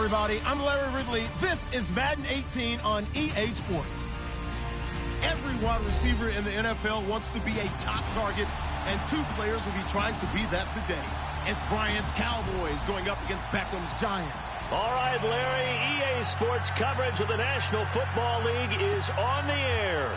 everybody. I'm Larry Ridley. This is Madden 18 on EA Sports. Every wide receiver in the NFL wants to be a top target, and two players will be trying to be that today. It's Bryant's Cowboys going up against Beckham's Giants. All right, Larry, EA Sports coverage of the National Football League is on the air.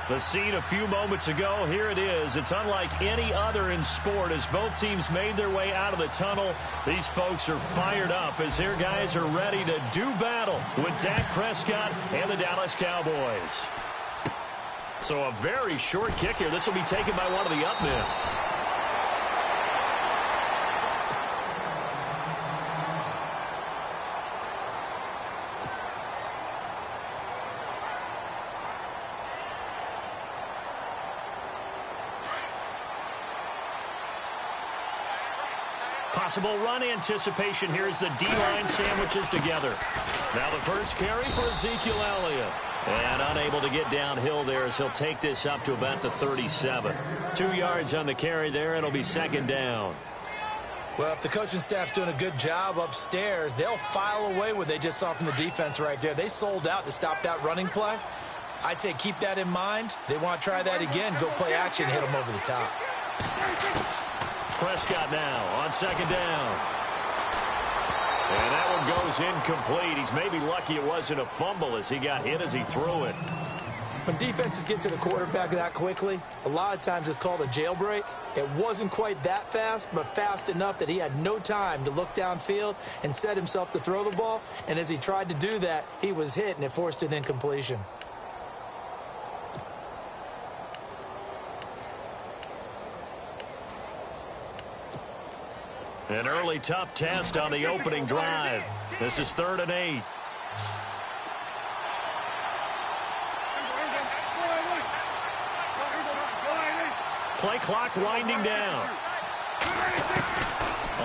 The scene a few moments ago, here it is. It's unlike any other in sport as both teams made their way out of the tunnel. These folks are fired up as their guys are ready to do battle with Dak Prescott and the Dallas Cowboys. So a very short kick here. This will be taken by one of the up men. Possible run anticipation here as the D-line sandwiches together. Now the first carry for Ezekiel Elliott. And unable to get downhill there as he'll take this up to about the 37. 2 yards on the carry there. It'll be second down. Well, if the coaching staff's doing a good job upstairs, they'll file away what they just saw from the defense right there. They sold out to stop that running play. I'd say keep that in mind. They want to try that again. Go play action, hit them over the top. Prescott now on second down. And that one goes incomplete. He's maybe lucky it wasn't a fumble as he got hit as he threw it. When defenses get to the quarterback that quickly, a lot of times it's called a jailbreak. It wasn't quite that fast, but fast enough that he had no time to look downfield and set himself to throw the ball. And as he tried to do that, he was hit, and it forced an incompletion. An early tough test on the opening drive. This is 3rd and 8. Play clock winding down.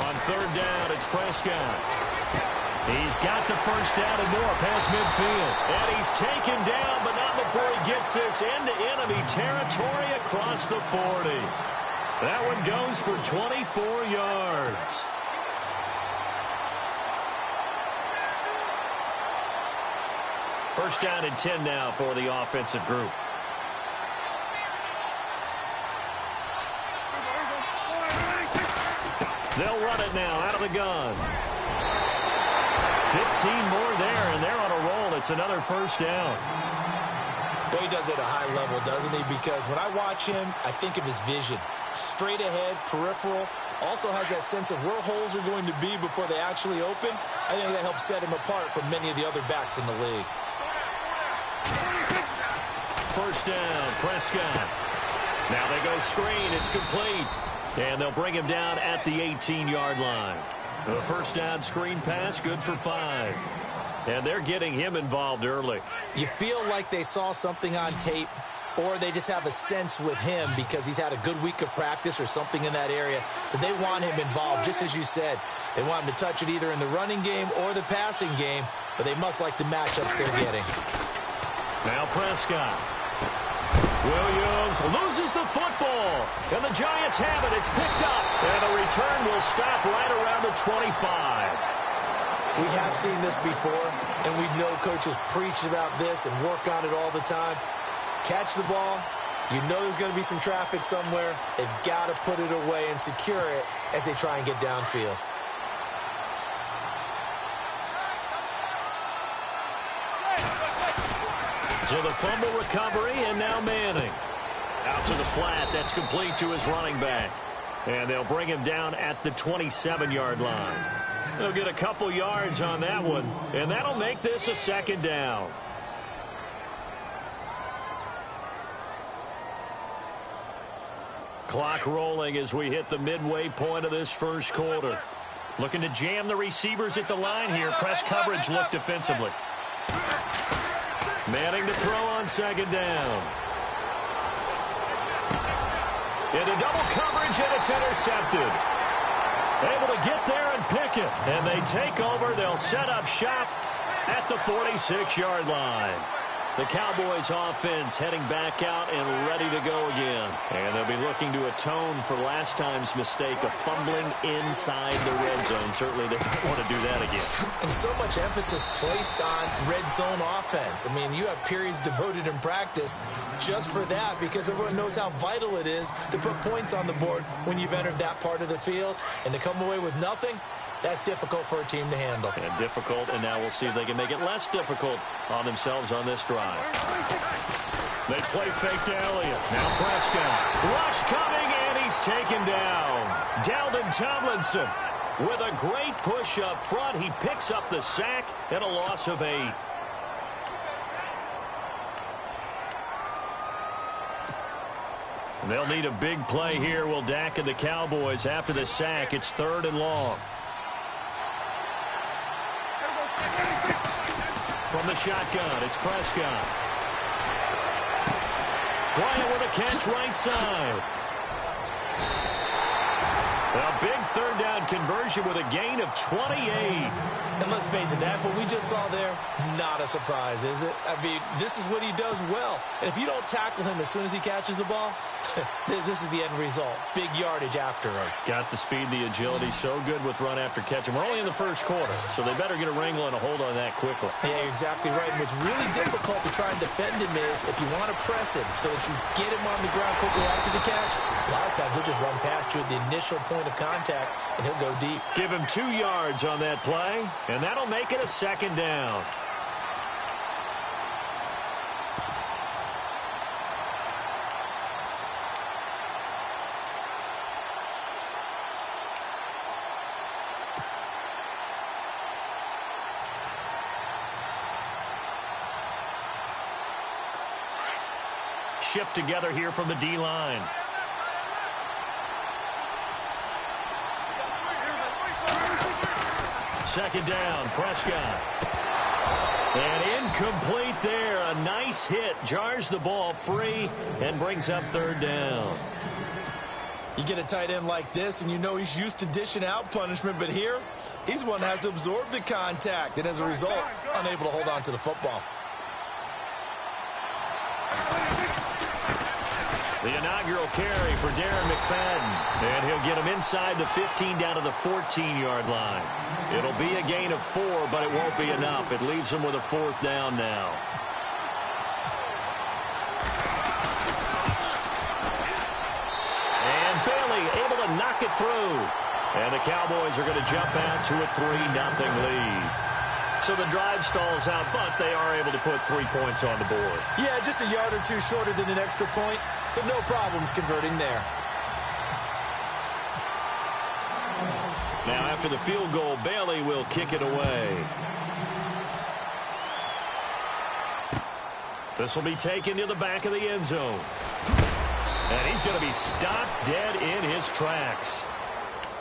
On 3rd down, it's Prescott. He's got the first down and more past midfield. And he's taken down, but not before he gets this into enemy territory across the 40. That one goes for 24 yards. First down and 10 now for the offensive group. They'll run it now out of the gun. 15 more there, and they're on a roll. It's another first down. Well, he does it at a high level, doesn't he? Because when I watch him, I think of his vision. Straight ahead, peripheral, also has that sense of where holes are going to be before they actually open. I think that helps set him apart from many of the other backs in the league. First down, Prescott. Now they go screen. It's complete. And they'll bring him down at the 18-yard line. The first down screen pass, good for 5. And they're getting him involved early. You feel like they saw something on tape, or they just have a sense with him because he's had a good week of practice or something in that area that they want him involved, just as you said. They want him to touch it either in the running game or the passing game, but they must like the matchups they're getting. Now Prescott. Williams loses the football, and the Giants have it. It's picked up, and the return will stop right around the 25. We have seen this before, and we know coaches preach about this and work on it all the time. Catch the ball. You know there's going to be some traffic somewhere. They've got to put it away and secure it as they try and get downfield. So the fumble recovery, and now Manning. Out to the flat. That's complete to his running back. And they'll bring him down at the 27-yard line. They'll get a couple yards on that one, and that'll make this a second down. Clock rolling as we hit the midway point of this first quarter. Looking to jam the receivers at the line here. Press coverage look defensively. Manning to throw on second down. Into double coverage, and it's intercepted. Able to get there and pick it. And they take over. They'll set up shop at the 46-yard line. The Cowboys offense heading back out and ready to go again. And they'll be looking to atone for last time's mistake of fumbling inside the red zone. Certainly they don't want to do that again. And so much emphasis placed on red zone offense. I mean, you have periods devoted in practice just for that because everyone knows how vital it is to put points on the board when you've entered that part of the field. And to come away with nothing, that's difficult for a team to handle. And difficult, and now we'll see if they can make it less difficult on themselves on this drive. They play fake to Elliott. Now Prescott. Rush coming, and he's taken down. Dalvin Tomlinson with a great push up front. He picks up the sack and a loss of 8. They'll need a big play here. Will Dak and the Cowboys after the sack. It's 3rd and long. From the shotgun, it's Prescott. Bryant with a catch right side. A big 3rd down conversion with a gain of 28. And let's face it, that what we just saw there, not a surprise, is it? I mean, this is what he does well. And if you don't tackle him as soon as he catches the ball, this is the end result. Big yardage afterwards. Got the speed, the agility, so good with run after catch. And we're only in the first quarter, so they better get a wrangle and a hold on that quickly. Yeah, you're exactly right. And what's really difficult to try and defend him is if you want to press him so that you get him on the ground quickly after the catch, a lot of times he'll just run past you at the initial point of contact, and he'll go deep. Give him 2 yards on that play, and that'll make it a 2nd down. Shift together here from the D-line. Second down, Prescott. And incomplete there. A nice hit. Jars the ball free and brings up 3rd down. You get a tight end like this, and you know he's used to dishing out punishment, but here, he's the one that has to absorb the contact, and as a result, unable to hold on to the football. The inaugural carry for Darren McFadden. And he'll get him inside the 15 down to the 14-yard line. It'll be a gain of 4, but it won't be enough. It leaves him with a 4th down now. And Bailey able to knock it through. And the Cowboys are going to jump out to a 3-0 lead. So the drive stalls out, but they are able to put 3 points on the board. Yeah, just a yard or 2 shorter than an extra point, but no problems converting there. Now after the field goal, Bailey will kick it away. This will be taken to the back of the end zone. And he's going to be stopped dead in his tracks.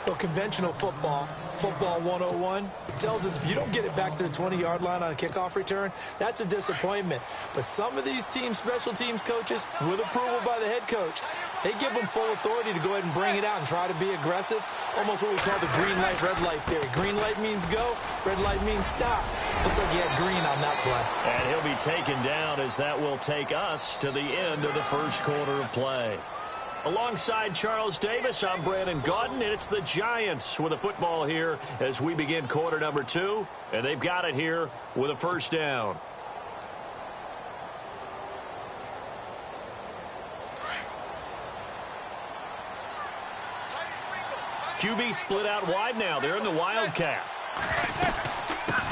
Well, conventional football 101, tells us if you don't get it back to the 20-yard line on a kickoff return, that's a disappointment. But some of these teams, special teams coaches, with approval by the head coach, they give them full authority to go ahead and bring it out and try to be aggressive. Almost what we call the green light, red light theory. Green light means go, red light means stop. Looks like he had green on that play. And he'll be taken down as that will take us to the end of the first quarter of play. Alongside Charles Davis, I'm Brandon Gaudin, and it's the Giants with a football here as we begin quarter number 2, and they've got it here with a first down. QB split out wide now. They're in the Wildcat.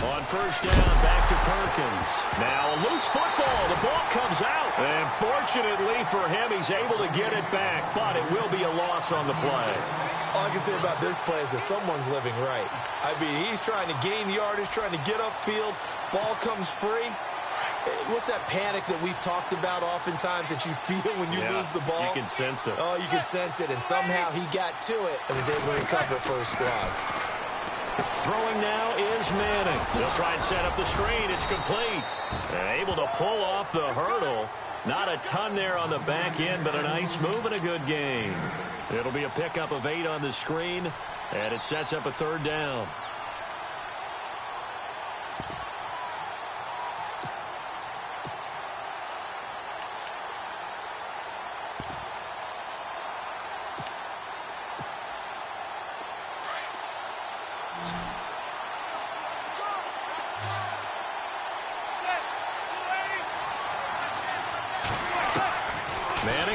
On first down, back to Perkins. Now a loose football. The ball comes out. And fortunately for him, he's able to get it back, but it will be a loss on the play. All I can say about this play is that someone's living right. I mean, he's trying to gain yardage, trying to get upfield. Ball comes free. What's that panic that we've talked about oftentimes that you feel when you lose the ball? You can sense it. Oh, you can sense it. And somehow he got to it and was able to recover it for his squad. Throwing now is Manning. They'll try and set up the screen. It's complete. Able to pull off the hurdle. Not a ton there on the back end, but a nice move and a good game. It'll be a pickup of 8 on the screen, and it sets up a third down.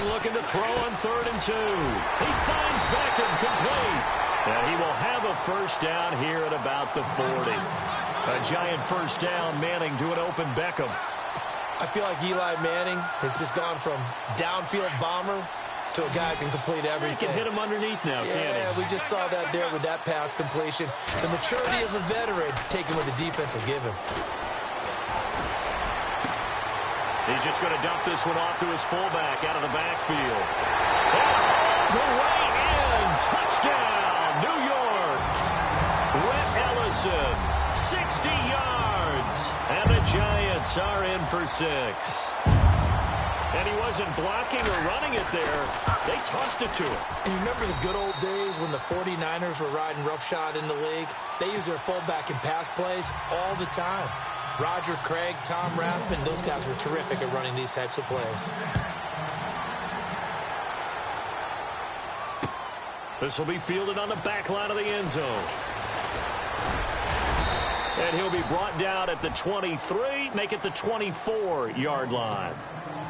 looking to throw on 3rd and 2. He finds Beckham complete. And he will have a first down here at about the 40. A giant first down, Manning to an open Beckham. I feel like Eli Manning has just gone from downfield bomber to a guy who can complete everything. He can hit him underneath now, can't he? Yeah, we just saw that there with that pass completion. The maturity of a veteran taken what the defense will give him. He's just going to dump this one off to his fullback out of the backfield. And the way in. Touchdown, New York. Rhett Ellison, 60 yards. And the Giants are in for 6. And he wasn't blocking or running it there. They tossed it to him. And you remember the good old days when the 49ers were riding roughshod in the league? They used their fullback in pass plays all the time. Roger Craig, Tom Rathman, those guys were terrific at running these types of plays. This will be fielded on the back line of the end zone. And he'll be brought down at the 23, make it the 24-yard line.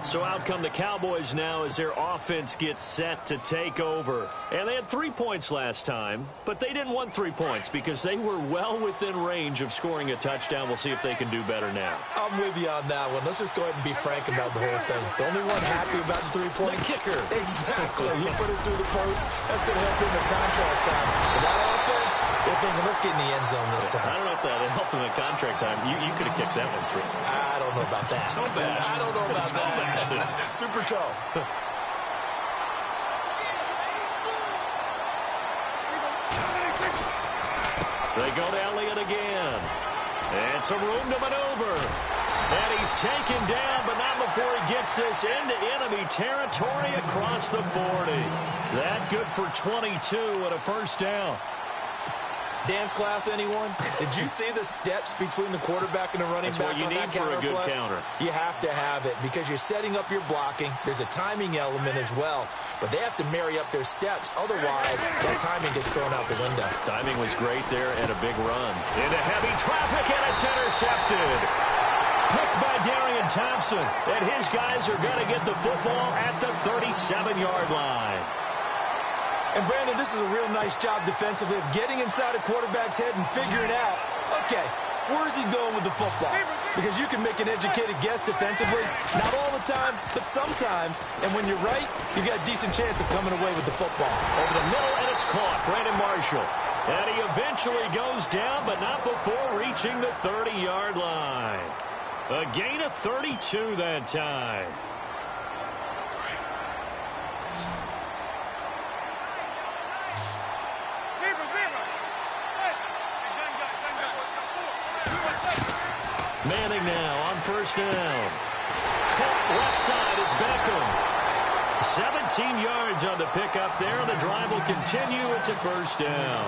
So out come the Cowboys now as their offense gets set to take over. And they had 3 points last time, but they didn't want 3 points because they were well within range of scoring a touchdown. We'll see if they can do better now. I'm with you on that one. Let's just go ahead and be frank about the whole thing. The only one happy about the 3-point kicker. Exactly. He put it through the post. That's going to help him in contract time. But that offense, they're thinking, let's get in the end zone this time. I don't know if that helped him in contract time. You could have kicked that one through. I don't know about that. Toe bash. I don't know about that. Super toe. They go to Elliott again. And some room to maneuver. And he's taken down, but not before he gets this into enemy territory across the 40. That good for 22 and a first down. Dance class, anyone? Did you see the steps between the quarterback and the running back on that counter play? That's what you need for a good counter. You have to have it because you're setting up your blocking. There's a timing element as well, but they have to marry up their steps. Otherwise, that timing gets thrown out the window. Timing was great there and a big run. Into heavy traffic, and it's intercepted. Picked by Darian Thompson, and his guys are going to get the football at the 37-yard line. And, Brandon, this is a real nice job defensively of getting inside a quarterback's head and figuring out, okay, where's he going with the football? Because you can make an educated guess defensively, not all the time, but sometimes. And when you're right, you've got a decent chance of coming away with the football. Over the middle, and it's caught. Brandon Marshall. And he eventually goes down, but not before reaching the 30-yard line. A gain of 32 that time. Manning now on first down. Caught left side, it's Beckham. 17 yards on the pickup there, and the drive will continue. It's a first down.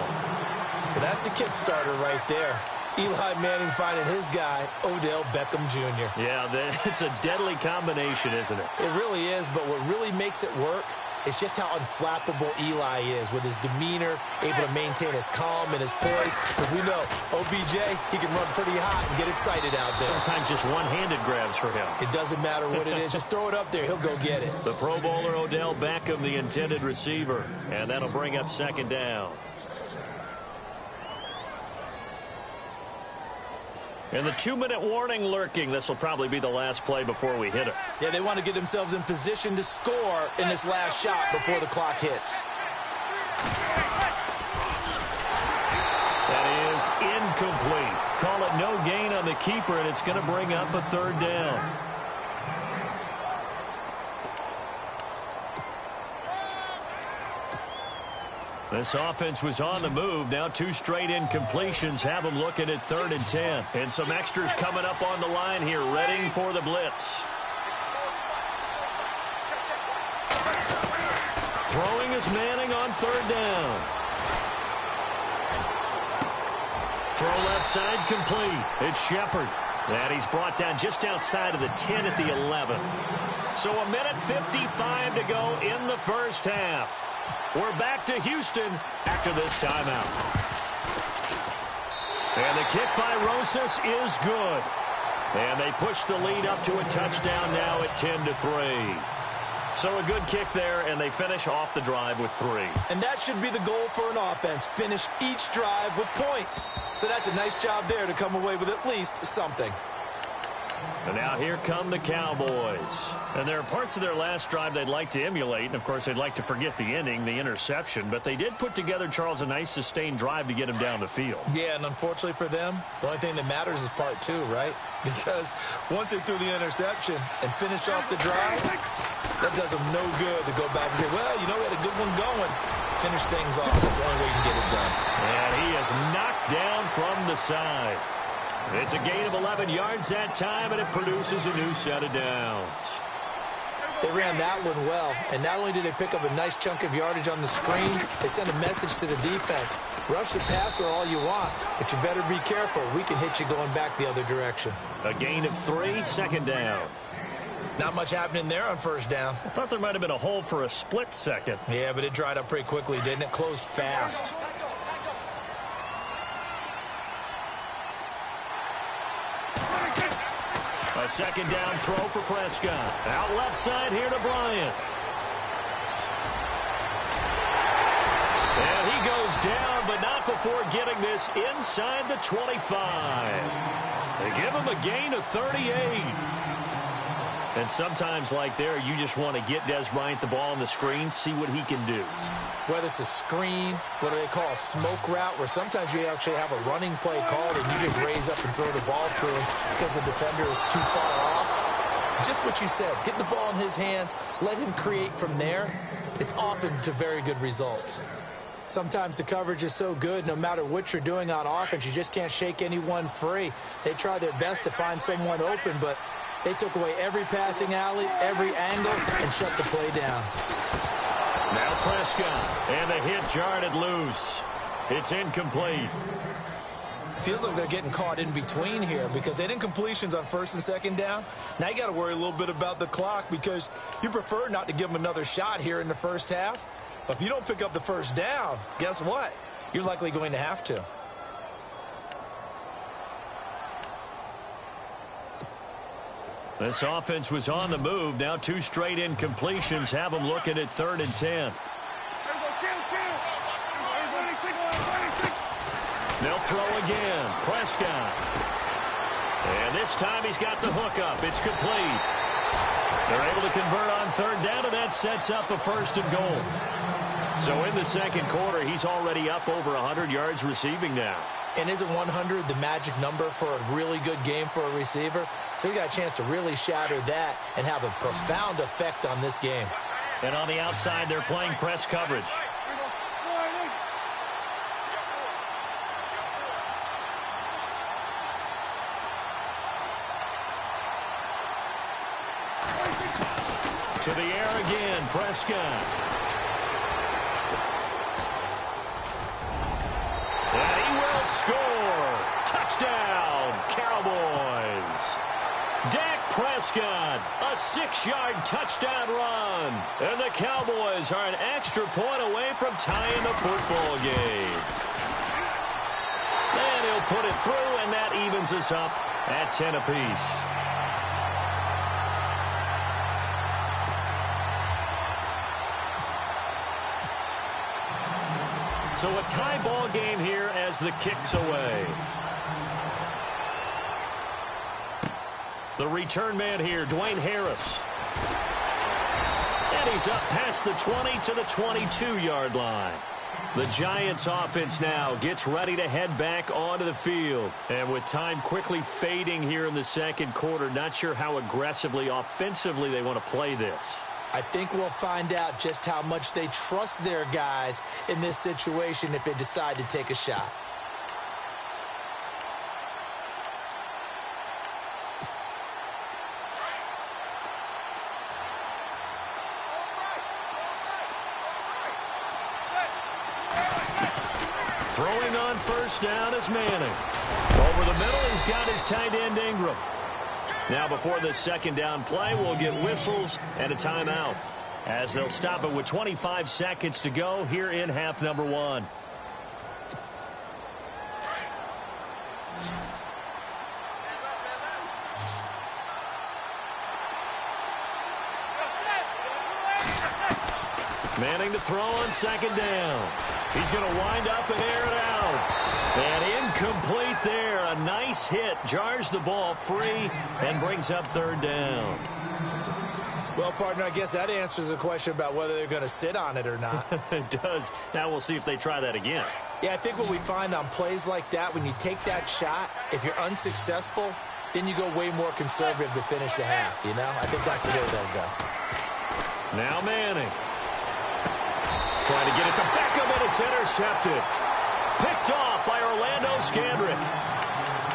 Well, that's the kick starter right there. Eli Manning finding his guy, Odell Beckham Jr. Yeah, it's a deadly combination, isn't it? It really is, but what really makes it work is just how unflappable Eli is with his demeanor, able to maintain his calm and his poise. Because we know, OBJ, he can run pretty hot and get excited out there. Sometimes just one-handed grabs for him. It doesn't matter what it is. Just throw it up there. He'll go get it. The Pro Bowler Odell Beckham, the intended receiver. And that'll bring up second down. And the 2-minute warning lurking. This will probably be the last play before we hit it. Yeah, they want to get themselves in position to score in this last shot before the clock hits. That is incomplete. Call it no gain on the keeper, and it's going to bring up a third down. This offense was on the move. Now 2 straight incompletions have them looking at 3rd and 10. And some extras coming up on the line here, readying for the blitz. Throwing is Manning on 3rd down. Throw left side complete. It's Shepard. And he's brought down just outside of the 10 at the 11. So a minute 55 to go in the first half. We're back to Houston after this timeout. And the kick by Rosas is good. And they push the lead up to a touchdown now at 10-3. So a good kick there, and they finish off the drive with 3. And that should be the goal for an offense. Finish each drive with points. So that's a nice job there to come away with at least something. And now here come the Cowboys. And there are parts of their last drive they'd like to emulate. And, of course, they'd like to forget the ending, the interception. But they did put together, Charles, a nice sustained drive to get him down the field. Yeah, and unfortunately for them, the only thing that matters is part 2, right? Because once they threw the interception and finished off the drive, that does them no good to go back and say, well, you know, we had a good one going. Finish things off. That's the only way you can get it done. And he is knocked down from the side. It's a gain of 11 yards that time, and it produces a new set of downs. They ran that one well, and not only did they pick up a nice chunk of yardage on the screen, they sent a message to the defense. Rush the passer all you want, but you better be careful. We can hit you going back the other direction. A gain of 3, second down. Not much happening there on first down. I thought there might have been a hole for a split second. Yeah, but it dried up pretty quickly, didn't it? Closed fast. A second down throw for Prescott. Out left side here to Bryant. And he goes down, but not before getting this inside the 25. They give him a gain of 38. And sometimes like there, you just want to get Des Bryant the ball on the screen, see what he can do. Whether it's a screen, what do they call a smoke route, where sometimes you actually have a running play called and you just raise up and throw the ball to him because the defender is too far off. Just what you said, get the ball in his hands, let him create from there. It's often to very good results. Sometimes the coverage is so good, no matter what you're doing on offense, you just can't shake anyone free. They try their best to find someone open, but they took away every passing alley, every angle, and shut the play down. Now Prescott, and the hit jarred it loose. It's incomplete. Feels like they're getting caught in between here because they didn't completions on first and second down. Now you got to worry a little bit about the clock because you prefer not to give them another shot here in the first half. But if you don't pick up the first down, guess what? You're likely going to have to. This offense was on the move. Now 2 straight incompletions have them looking at 3rd and 10. They'll throw again. Prescott. And this time he's got the hook up. It's complete. They're able to convert on 3rd down, and that sets up a 1st and goal. So in the second quarter, he's already up over 100 yards receiving now. And isn't 100 the magic number for a really good game for a receiver? So he got a chance to really shatter that and have a profound effect on this game. And on the outside, they're playing press coverage. To the air again, Prescott. And he will score. Touchdown, Cowboys. Dak Prescott, a 6-yard touchdown run. And the Cowboys are an extra point away from tying the football game. And he'll put it through, and that evens us up at 10 apiece. So a tie ball game here as the kick's away. The return man here, Dwayne Harris. And he's up past the 20 to the 22-yard line. The Giants offense now gets ready to head back onto the field. And with time quickly fading here in the second quarter, not sure how aggressively, offensively they want to play this. I think we'll find out just how much they trust their guys in this situation if they decide to take a shot. Throwing on first down is Manning. Over the middle, he's got his tight end Ingram. Now before the second down play, we'll get whistles and a timeout as they'll stop it with 25 seconds to go here in half number 1. Manning to throw on second down. He's going to wind up and air it out. And incomplete there. A nice hit. Jars the ball free and brings up third down. Well, partner, I guess that answers the question about whether they're going to sit on it or not. It does. Now we'll see if they try that again. Yeah, I think what we find on plays like that, when you take that shot, if you're unsuccessful, then you go way more conservative to finish the half, you know? I think that's the way they'll go. Now Manning. Trying to get it to Beckham, and it's intercepted. Picked off by Orlando Scandrick.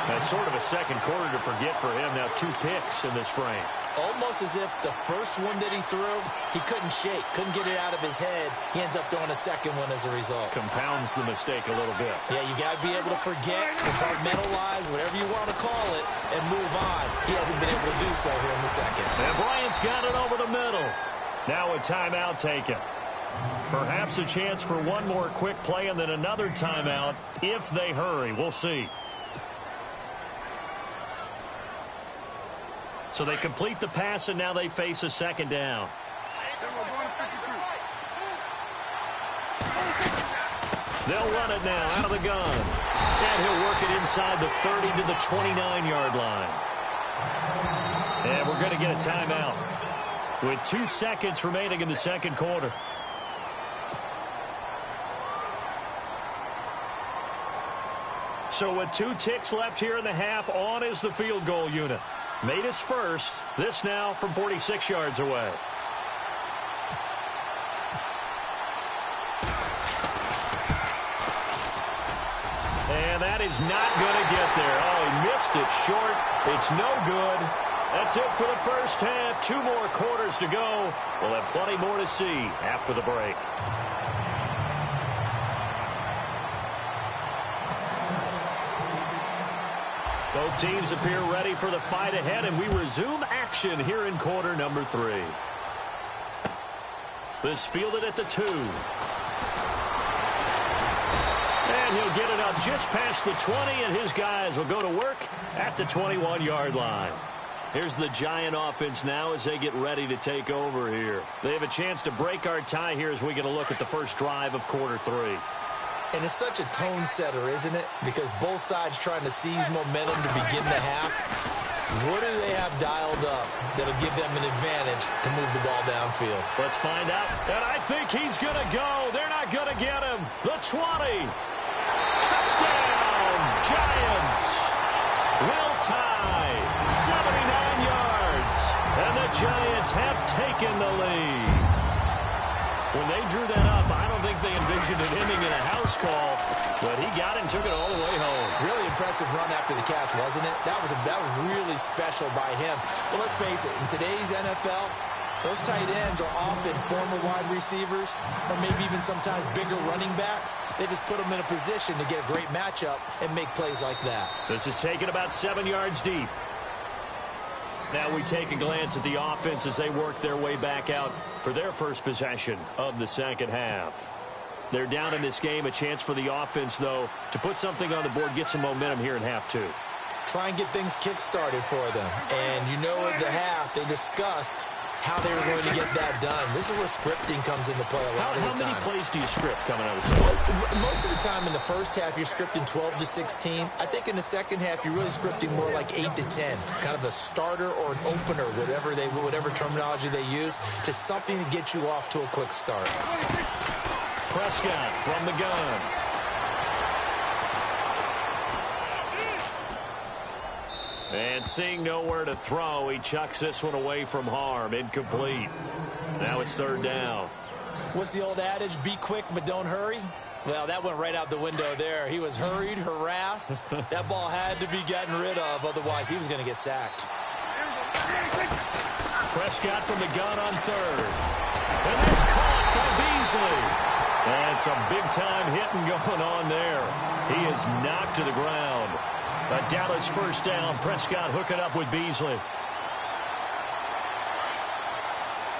That's sort of a second quarter to forget for him. Now 2 picks in this frame. Almost as if the first one that he threw, he couldn't shake, couldn't get it out of his head. He ends up throwing a second one as a result. Compounds the mistake a little bit. Yeah, you got to be able to forget, compartmentalize, whatever you want to call it, and move on. He hasn't been able to do so here in the second. And Bryant's got it over the middle. Now a timeout taken. Perhaps a chance for one more quick play and then another timeout if they hurry. We'll see. So they complete the pass, and now they face a second down. They'll run it now out of the gun. And he'll work it inside the 30 to the 29-yard line. And we're going to get a timeout with 2 seconds remaining in the second quarter. So with 2 ticks left here in the half, on is the field goal unit. Made his first. This now from 46 yards away. And that is not going to get there. Oh, he missed it short. It's no good. That's it for the first half. 2 more quarters to go. We'll have plenty more to see after the break. Both teams appear ready for the fight ahead, and we resume action here in quarter number 3. This fielded at the 2. And he'll get it up just past the 20, and his guys will go to work at the 21-yard line. Here's the Giant offense now as they get ready to take over here. They have a chance to break our tie here as we get a look at the first drive of quarter 3. And it's such a tone setter, isn't it? Because both sides trying to seize momentum to begin the half. What do they have dialed up that'll give them an advantage to move the ball downfield? Let's find out. And I think he's going to go. They're not going to get him. The 20. Touchdown, Giants. Will tie. 79 yards. And the Giants have taken the lead. When they drew that up, I don't think they envisioned it ending in a house call, but he got it and took it all the way home. Really impressive run after the catch, wasn't it? That was really special by him. But let's face it, in today's NFL, those tight ends are often former wide receivers or maybe even sometimes bigger running backs. They just put them in a position to get a great matchup and make plays like that. This is taken about 7 yards deep. Now we take a glance at the offense as they work their way back out for their first possession of the second half. They're down in this game. A chance for the offense, though, to put something on the board, get some momentum here in half 2. Try and get things kick-started for them. And you know at the half, they discussed how they were going to get that done. This is where scripting comes into play a lot of the time. How many plays do you script coming out of the second? Most of the time in the first half, you're scripting 12 to 16. I think in the second half, you're really scripting more like 8 to 10. Kind of a starter or an opener, whatever terminology they use, just something to get you off to a quick start. Prescott from the gun. And seeing nowhere to throw, he chucks this one away from harm. Incomplete. Now it's third down. What's the old adage? Be quick, but don't hurry. Well, that went right out the window there. He was hurried, harassed. That ball had to be gotten rid of. Otherwise, he was going to get sacked. Prescott from the gun on third. And that's caught by Beasley. And some big-time hitting going on there. He is knocked to the ground. A Dallas first down. Prescott hooking up with Beasley.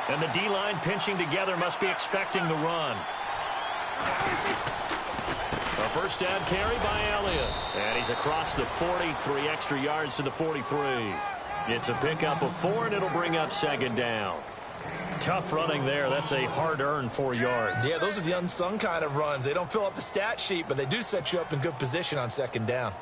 And the D-line pinching together, must be expecting the run. A first down carry by Elliott. And he's across the 40, 3 extra yards to the 43. It's a pickup of 4, and it'll bring up second down. Tough running there. That's a hard-earned 4 yards. Yeah, those are the unsung kind of runs. They don't fill up the stat sheet, but they do set you up in good position on second down.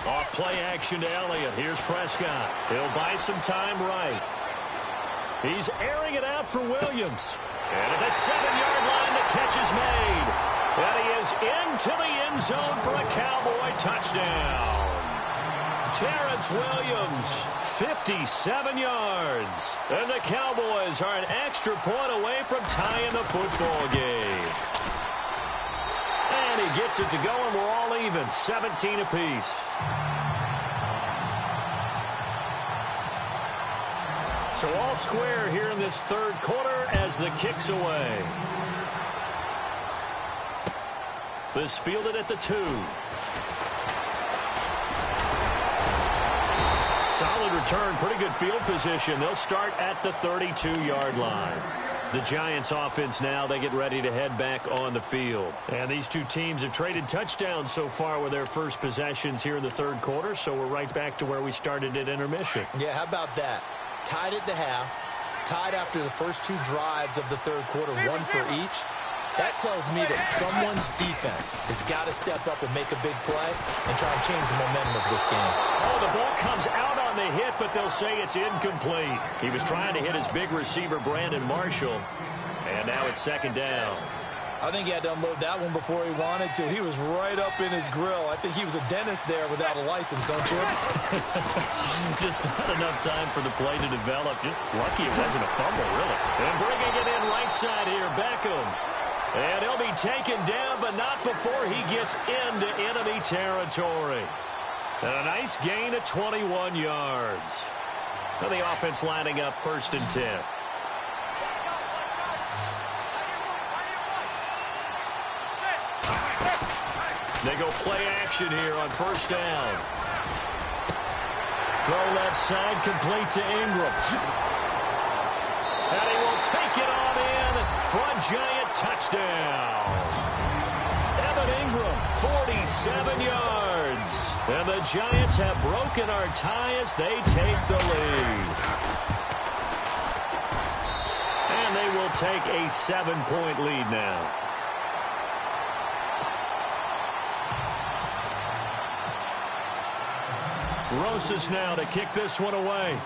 Off play action to Elliott. Here's Prescott. He'll buy some time right. He's airing it out for Williams. And at the 7-yard line, the catch is made. And he is into the end zone for a Cowboy touchdown. Terrence Williams, 57 yards. And the Cowboys are an extra point away from tying the football game. And he gets it to go, and we're all even, 17 apiece. So all square here in this third quarter as the kick's away. This fielded at the 2. Solid return, pretty good field position. They'll start at the 32-yard line. The Giants offense now, they get ready to head back on the field. And these two teams have traded touchdowns so far with their first possessions here in the third quarter, so we're right back to where we started at intermission. Yeah, how about that? Tied at the half, tied after the first 2 drives of the third quarter, 1 for each. That tells me that someone's defense has got to step up and make a big play and try and change the momentum of this game. Oh, the ball comes out on the hit, but they'll say it's incomplete. He was trying to hit his big receiver, Brandon Marshall, and now it's second down. I think he had to unload that one before he wanted to. He was right up in his grill. I think he was a dentist there without a license, don't you? Just not enough time for the play to develop. Just lucky it wasn't a fumble, really. And bringing it in right side here, Beckham. And he'll be taken down, but not before he gets into enemy territory. And a nice gain of 21 yards. And the offense lining up 1st and 10. They go play action here on 1st down. Throw that side complete to Ingram. And he will take it on in for a Giant touchdown. Evan Ingram, 47 yards. And the Giants have broken our tie as they take the lead. And they will take a 7-point lead now. Rosas now to kick this one away.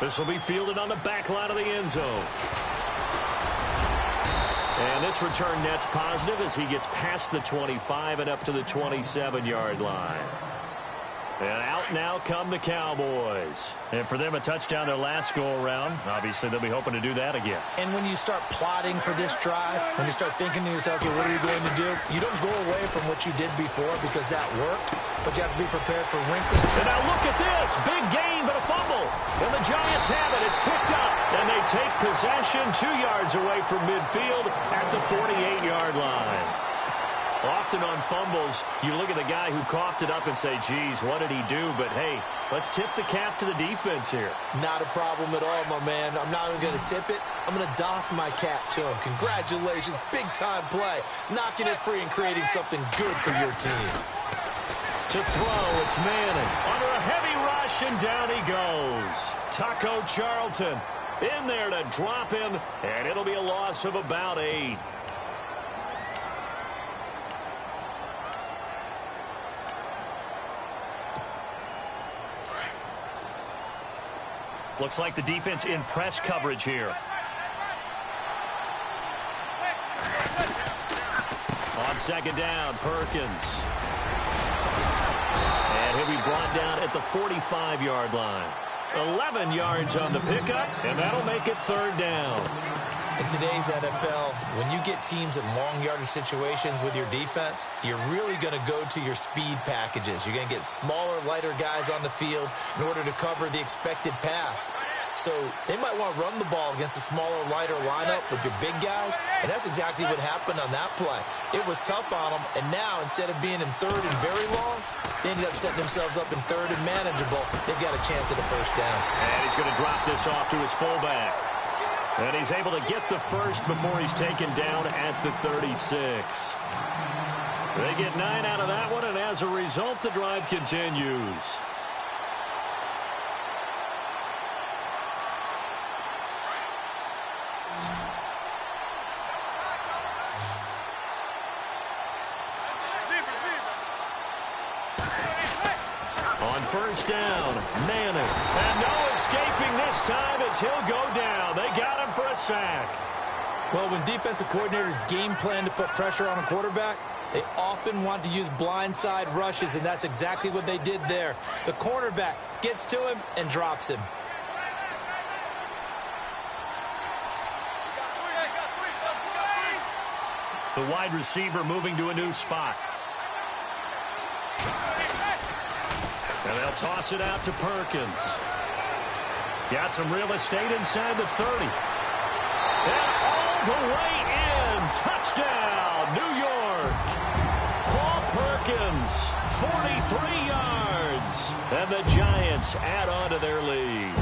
This will be fielded on the back line of the end zone. And this return net's positive as he gets past the 25 and up to the 27-yard line. And out now come the Cowboys. And for them, a touchdown their last go-around. Obviously, they'll be hoping to do that again. And when you start plotting for this drive, when you start thinking to yourself, okay, what are we going to do? You don't go away from what you did before because that worked, but you have to be prepared for wrinkles. And now look at this. Big gain, but a fumble. And the Giants have it. It's picked up. And they take possession 2 yards away from midfield at the 48-yard line. Often on fumbles, you look at the guy who coughed it up and say, geez, what did he do? But, hey, let's tip the cap to the defense here. Not a problem at all, my man. I'm not even going to tip it. I'm going to doff my cap to him. Congratulations. Big-time play. Knocking it free and creating something good for your team. To throw, it's Manning. Under a heavy rush, and down he goes. Taco Charlton in there to drop him, and it'll be a loss of about 8. Looks like the defense in press coverage here. On second down, Perkins. And he'll be brought down at the 45-yard line. 11 yards on the pickup, and that'll make it third down. In today's NFL, when you get teams in long yardage situations with your defense, you're really going to go to your speed packages. You're going to get smaller, lighter guys on the field in order to cover the expected pass. So they might want to run the ball against a smaller, lighter lineup with your big guys, and that's exactly what happened on that play. It was tough on them, and now instead of being in third and very long, they ended up setting themselves up in third and manageable. They've got a chance at a first down. And he's going to drop this off to his fullback. And he's able to get the first before he's taken down at the 36. They get 9 out of that one, and as a result, the drive continues. On first down, Manning. And no escaping this time as he'll go down. They got him for a sack. Well, when defensive coordinators game plan to put pressure on a quarterback, they often want to use blindside rushes, and that's exactly what they did there. The cornerback gets to him and drops him. The wide receiver moving to a new spot. And they'll toss it out to Perkins. Got some real estate inside the 30. And all the way in. Touchdown, New York. Paul Perkins, 43 yards. And the Giants add on to their lead.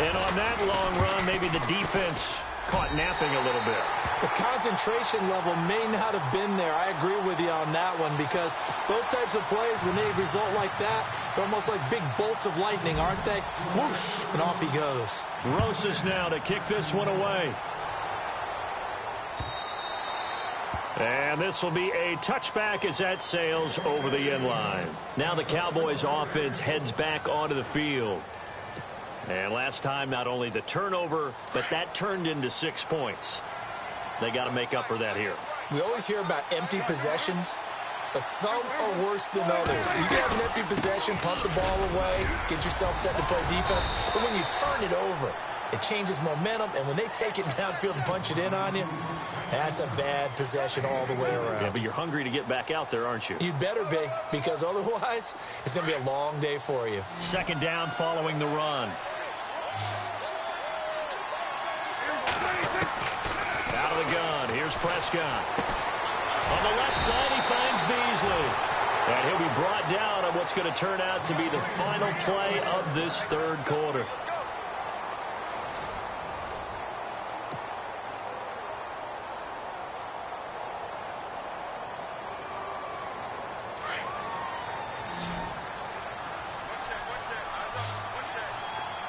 And on that long run, maybe the defense caught napping a little bit. The concentration level may not have been there. I agree with you on that one, because those types of plays, when they result like that, they're almost like big bolts of lightning, aren't they? Whoosh, and off he goes. Rosas now to kick this one away. And this will be a touchback as that sails over the end line. Now the Cowboys offense heads back onto the field. And last time, not only the turnover, but that turned into 6 points. They got to make up for that here. We always hear about empty possessions, but some are worse than others. You can have an empty possession, pump the ball away, get yourself set to play defense, but when you turn it over, it changes momentum, and when they take it downfield and punch it in on you, that's a bad possession all the way around. Yeah, but you're hungry to get back out there, aren't you? You'd better be, because otherwise, it's going to be a long day for you. Second down following the run. Out of the gun, here's Prescott. On the left side, he finds Beasley. And he'll be brought down on what's going to turn out to be the final play of this third quarter.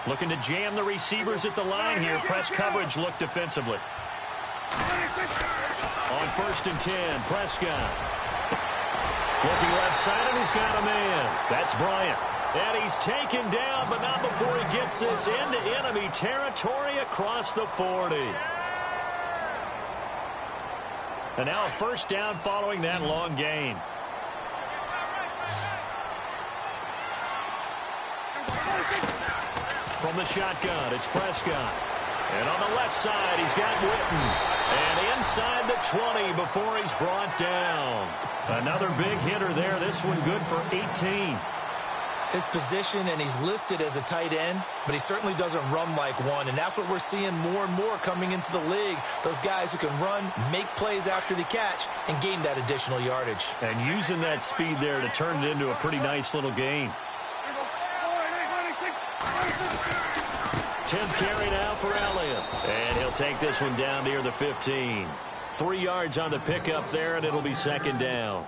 Looking to jam the receivers at the line here. Press coverage look defensively. On first and 10, Prescott. Looking left side, and he's got a man. That's Bryant. And he's taken down, but not before he gets this into enemy territory across the 40. And now a first down following that long gain. From the shotgun, it's Prescott. And on the left side, he's got Witten. And inside the 20 before he's brought down. Another big hitter there. This one good for 18. His position, and he's listed as a tight end, but he certainly doesn't run like one. And that's what we're seeing more and more coming into the league. Those guys who can run, make plays after the catch, and gain that additional yardage. And using that speed there to turn it into a pretty nice little gain. 10th carry now for Elliott. And he'll take this one down near the 15. 3 yards on the pickup there, and it'll be second down.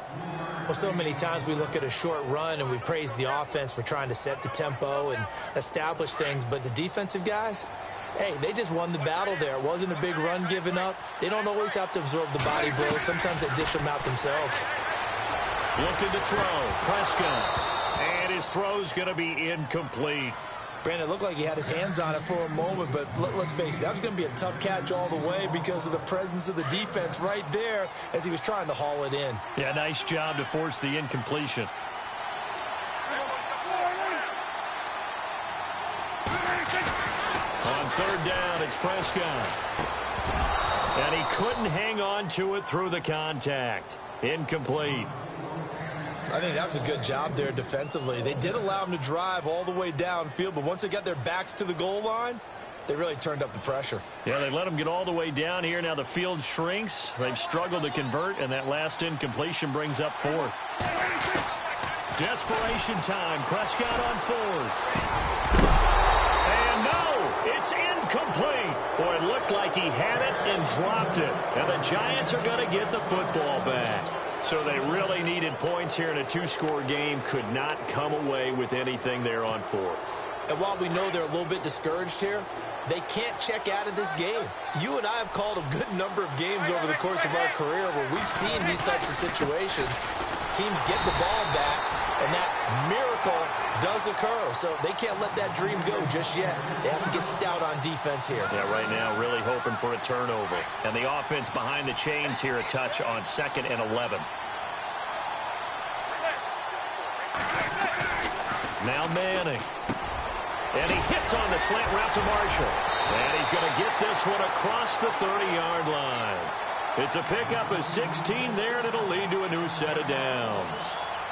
Well, so many times we look at a short run and we praise the offense for trying to set the tempo and establish things. But the defensive guys, hey, they just won the battle there. It wasn't a big run given up. They don't always have to absorb the body blows. Sometimes they dish them out themselves. Looking to throw. Prescott. And his throw's going to be incomplete. Brandon, it looked like he had his hands on it for a moment, but let's face it, that was going to be a tough catch all the way because of the presence of the defense right there as he was trying to haul it in. Yeah, nice job to force the incompletion. On third down, it's Prescott. And he couldn't hang on to it through the contact. Incomplete. I think that was a good job there defensively. They did allow him to drive all the way downfield, but once they got their backs to the goal line, they really turned up the pressure. Yeah, they let him get all the way down here. Now the field shrinks. They've struggled to convert, and that last incompletion brings up fourth. Desperation time. Prescott on fourth. And no, it's incomplete. Boy, like he had it and dropped it. And the Giants are going to get the football back. So they really needed points here in a two-score game. Could not come away with anything there on fourth. And while we know they're a little bit discouraged here, they can't check out of this game. You and I have called a good number of games over the course of our career where we've seen these types of situations. Teams get the ball back, and that miracle does occur. So they can't let that dream go just yet. They have to get stout on defense here. Yeah, right now really hoping for a turnover. And the offense behind the chains here a touch on 2nd and 11. Now Manning. And he hits on the slant route to Marshall. And he's going to get this one across the 30-yard line. It's a pickup of 16 there, and it'll lead to a new set of downs.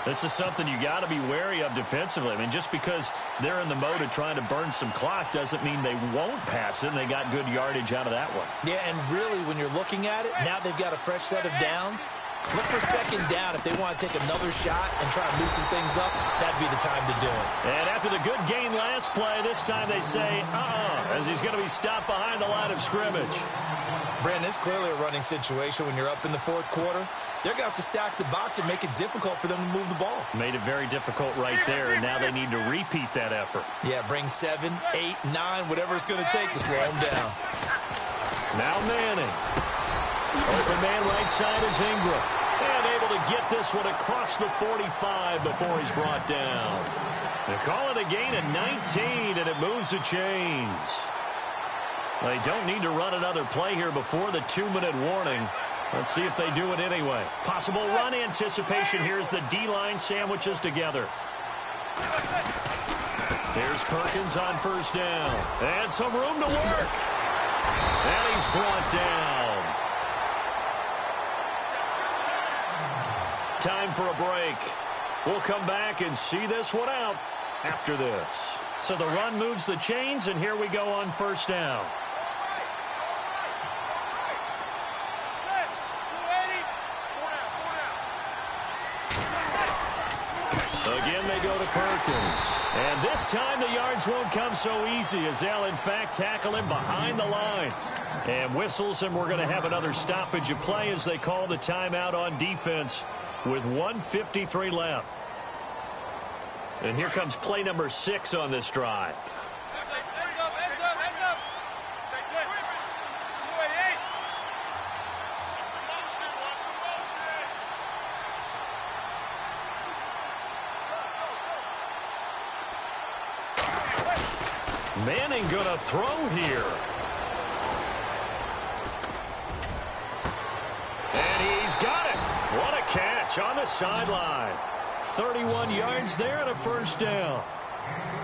This is something you got to be wary of defensively. I mean, just because they're in the mode of trying to burn some clock doesn't mean they won't pass it, and they got good yardage out of that one. Yeah, and really, when you're looking at it, now they've got a fresh set of downs. Look for 2nd down. If they want to take another shot and try and loosen things up, that'd be the time to do it. And after the good gain last play, this time they say, as he's going to be stopped behind the line of scrimmage. Brandon, it's clearly a running situation when you're up in the fourth quarter. They're going to have to stack the box and make it difficult for them to move the ball. Made it very difficult right there, and now they need to repeat that effort. Yeah, bring 7, 8, 9, whatever it's going to take to slow them down. Now Manning. Open man right side is Ingram. And able to get this one across the 45 before he's brought down. They call it a gain of 19, and it moves the chains. They don't need to run another play here before the 2-minute warning. Let's see if they do it anyway. Possible run anticipation here as the D-line sandwiches together. Here's Perkins on 1st down. And some room to work. And he's brought down. Time for a break. We'll come back and see this one out after this. So the run moves the chains, and here we go on 1st down. Again, they go to Perkins. And this time the yards won't come so easy as they'll, in fact, tackle him behind the line. And whistles, and we're going to have another stoppage of play as they call the timeout on defense with 1:53 left. And here comes play number 6 on this drive. Manning gonna throw here. And he's got it. What a catch on the sideline. 31 yards there and a 1st down.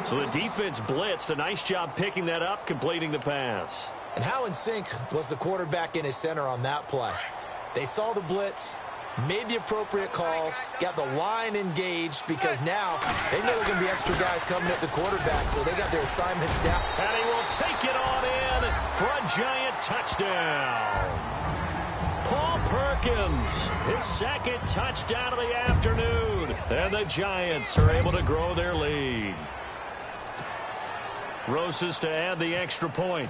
So the defense blitzed. A nice job picking that up, completing the pass. And how in sync was the quarterback in his center on that play? They saw the blitz, made the appropriate calls, got the line engaged because now they know there are going to be extra guys coming at the quarterback, so they got their assignments down. And he will take it on in for a giant touchdown. Paul Perkins, his 2nd touchdown of the afternoon. And the Giants are able to grow their lead. Rosas to add the extra point.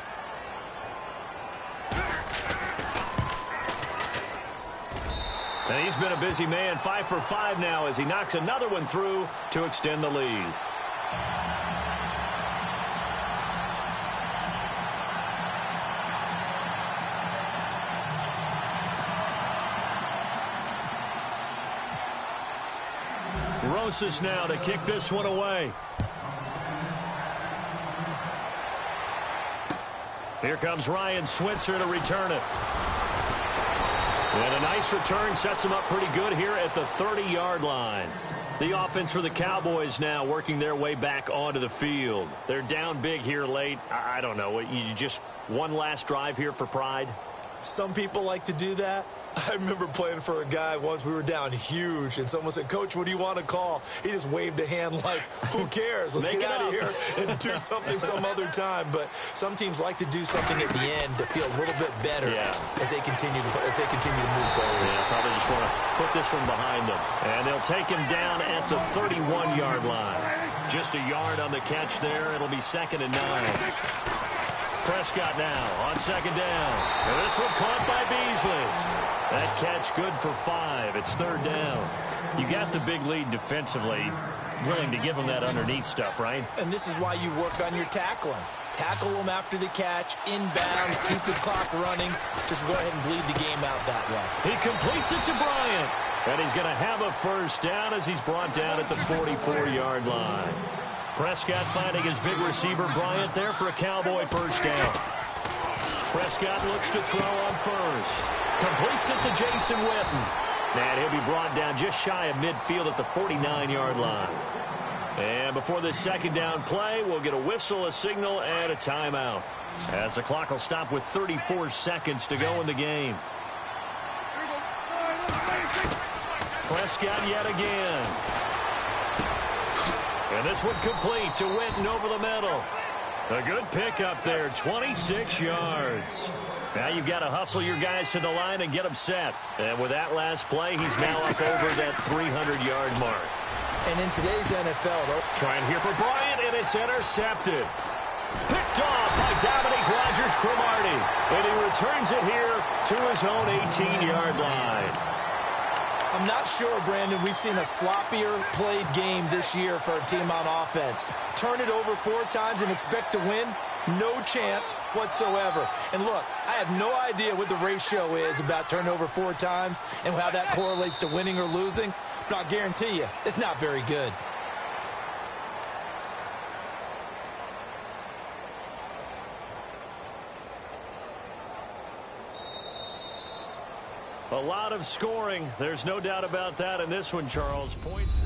And he's been a busy man, 5 for 5 now as he knocks another one through to extend the lead. Rosas now to kick this one away. Here comes Ryan Switzer to return it. And a nice return sets him up pretty good here at the 30-yard line. The offense for the Cowboys now working their way back onto the field. They're down big here late. I don't know. You just one last drive here for pride? Some people like to do that. I remember playing for a guy once. We were down huge, and someone said, "Coach, what do you want to call?" He just waved a hand like, who cares? Let's get out of here and do something some other time. But some teams like to do something at the end to feel a little bit better as they continue to move forward. Yeah, probably just want to put this one behind them. And they'll take him down at the 31-yard line. Just a yard on the catch there. It'll be 2nd and 9. Prescott now on second down. And this one caught by Beasley. That catch good for 5. It's third down. You got the big lead defensively. Willing to give them that underneath stuff, right? And this is why you work on your tackling. Tackle them after the catch, inbounds, keep the clock running. Just go ahead and bleed the game out that way. He completes it to Bryant. And he's going to have a first down as he's brought down at the 44-yard line. Prescott finding his big receiver Bryant there for a Cowboy first down. Prescott looks to throw on first. Completes it to Jason Witten. And he'll be brought down just shy of midfield at the 49-yard line. And before this second down play, we'll get a whistle, a signal, and a timeout. As the clock will stop with 34 seconds to go in the game. Prescott yet again. And this one complete to Witten over the middle. A good pickup there, 26 yards. Now you've got to hustle your guys to the line and get them set. And with that last play, he's now up over that 300-yard mark. And in today's NFL, though, trying here for Bryant, and it's intercepted. Picked off by Dominique Rodgers-Cromartie. And he returns it here to his own 18-yard line. I'm not sure, Brandon, we've seen a sloppier played game this year for a team on offense. Turn it over 4 times and expect to win? No chance whatsoever. And look, I have no idea what the ratio is about turnover 4 times and how that correlates to winning or losing. But I'll guarantee you, it's not very good. A lot of scoring. There's no doubt about that in this one, Charles. Points.